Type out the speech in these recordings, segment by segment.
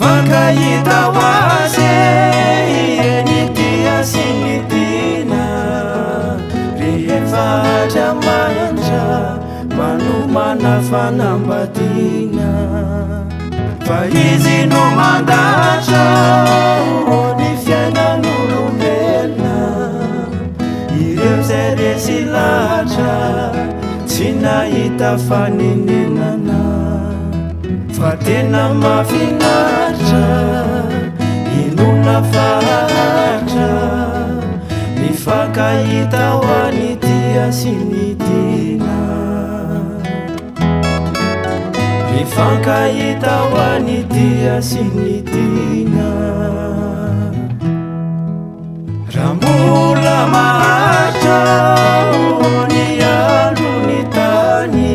mifankahita ho azy ny tia sy ny tiana rehefa andriamanitra manomana fanambadiana fa izy no mandatra ny fiainan'olombelona ireo zay resy lahatra tsy nahita faninenana fa tena mahafinaritra inona fahatra mifankahita ho any tia sy ny tiana mifankahita ho any tia sy ny tiana raha mbola maharitra ny andro ny tany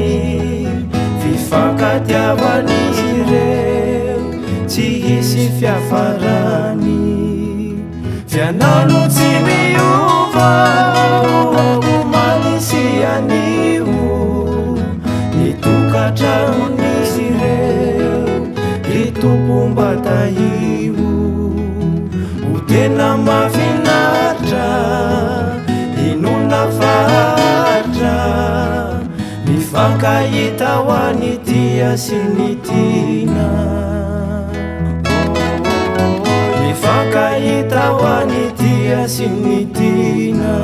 fifankatiavan'izy ireo tsy hisy fiafarany fianano tsy miova omanisy anio ny tokantramon'izy ireo itompom-bataio ho tena mahafinaritra inona fahatra mifankahita ho any tia sy ny tiana mifankahita ho any tia sy ny tiana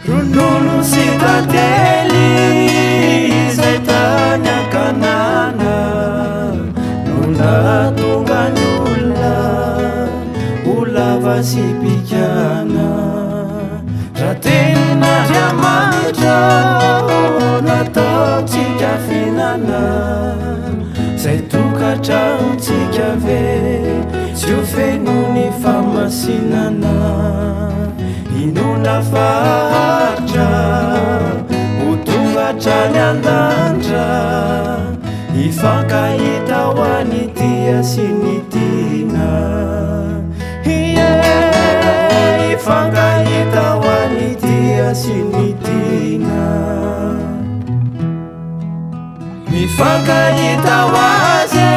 ronono sy tantely izay tany ankanana no nahatonga ny olona ho lava sy pikana raha ten'Andriamanitra nataontsika fihinana zay tokantranontsika ve tsy ho feno ny famasinana inona fahatra ho tonga hatrany an-danitra hifankahita ho any tia sy ny tiana hifankahita ho any tia sy ny tiana mifankahita ho azy